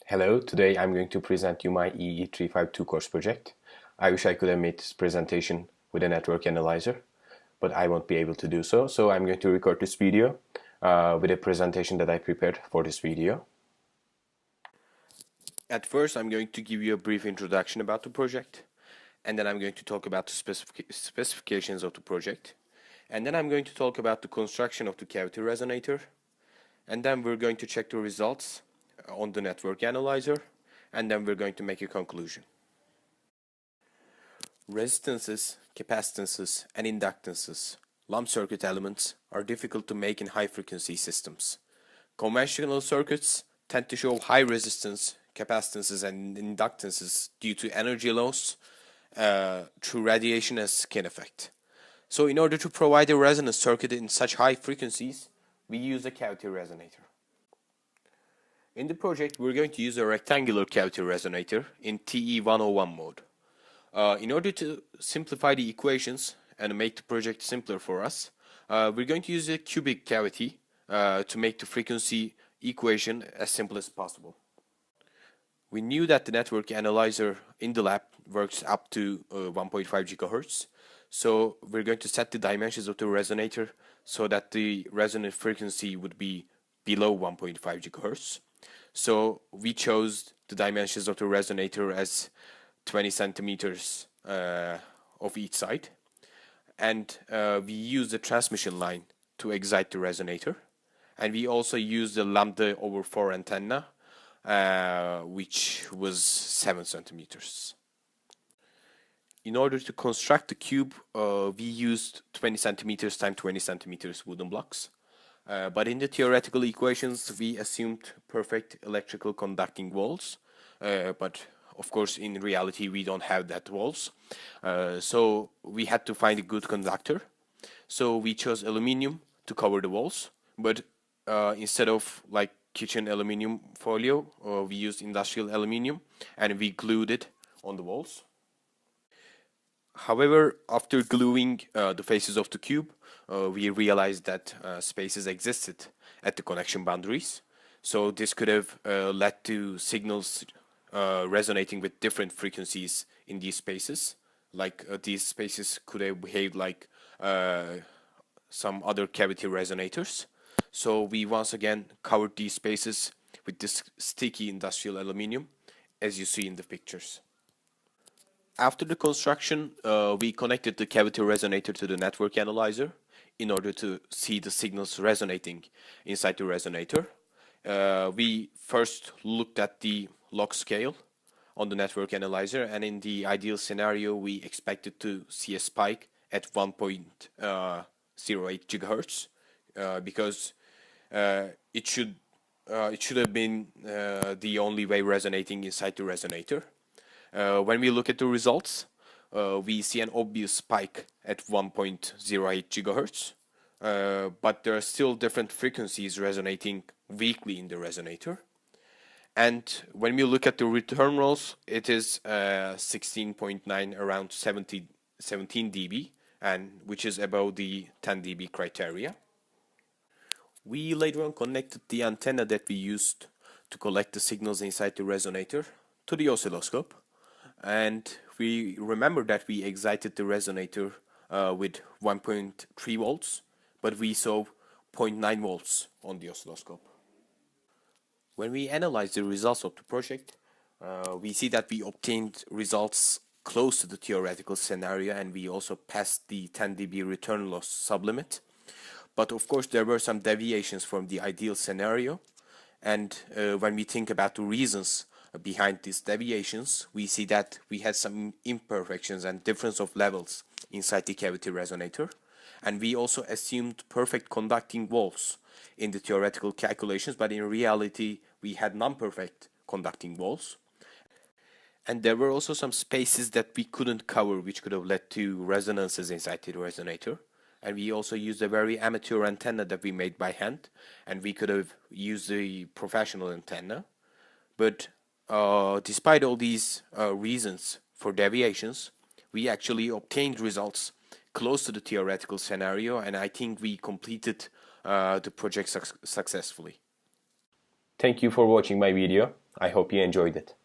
Hello, today I'm going to present you my EEE352 course project. I wish I could have made this presentation with a network analyzer, but I won't be able to do so, so I'm going to record this video with a presentation that I prepared for this video. At first, I'm going to give you a brief introduction about the project, and then I'm going to talk about the specifications of the project, and then I'm going to talk about the construction of the cavity resonator, and then we're going to check the results on the network analyzer, and then we're going to make a conclusion. Resistances, capacitances, and inductances, lump circuit elements, are difficult to make in high-frequency systems. Conventional circuits tend to show high resistance, capacitances, and inductances due to energy loss through radiation and skin effect. So in order to provide a resonance circuit in such high frequencies, we use a cavity resonator. In the project, we're going to use a rectangular cavity resonator in TE101 mode. In order to simplify the equations and make the project simpler for us, we're going to use a cubic cavity to make the frequency equation as simple as possible. We knew that the network analyzer in the lab works up to 1.5 gigahertz, so we're going to set the dimensions of the resonator so that the resonant frequency would be below 1.5 gigahertz. So we chose the dimensions of the resonator as 20 centimeters of each side, and we used the transmission line to excite the resonator, and we also used the lambda over 4 antenna, which was 7 centimeters. In order to construct the cube, we used 20 centimeters times 20 centimeters wooden blocks. But in the theoretical equations, we assumed perfect electrical conducting walls. But of course, in reality, we don't have that walls. So we had to find a good conductor. So we chose aluminium to cover the walls. But instead of like kitchen aluminium folio, we used industrial aluminium, and we glued it on the walls. However, after gluing the faces of the cube, we realized that spaces existed at the connection boundaries. So this could have led to signals resonating with different frequencies in these spaces. Like these spaces could have behaved like some other cavity resonators. So we once again covered these spaces with this sticky industrial aluminium, as you see in the pictures. After the construction, we connected the cavity resonator to the network analyzer in order to see the signals resonating inside the resonator. We first looked at the log scale on the network analyzer, and in the ideal scenario, we expected to see a spike at 1.08 gigahertz because it should have been the only way resonating inside the resonator. When we look at the results, we see an obvious spike at 1.08 gigahertz, but there are still different frequencies resonating weakly in the resonator. And when we look at the return loss, it is 16.9, around 17 dB, and which is above the 10 dB criteria. We later on connected the antenna that we used to collect the signals inside the resonator to the oscilloscope. And we remember that we excited the resonator with 1.3 volts, but we saw 0.9 volts on the oscilloscope. When we analyze the results of the project, we see that we obtained results close to the theoretical scenario, and we also passed the 10 dB return loss sublimit. But of course, there were some deviations from the ideal scenario, and when we think about the reasons behind these deviations, we see that we had some imperfections and difference of levels inside the cavity resonator, and we also assumed perfect conducting walls in the theoretical calculations, but in reality we had non-perfect conducting walls, and there were also some spaces that we couldn't cover, which could have led to resonances inside the resonator. And we also used a very amateur antenna that we made by hand, and we could have used the professional antenna, but despite all these reasons for deviations, we actually obtained results close to the theoretical scenario, and I think we completed the project successfully. Thank you for watching my video. I hope you enjoyed it.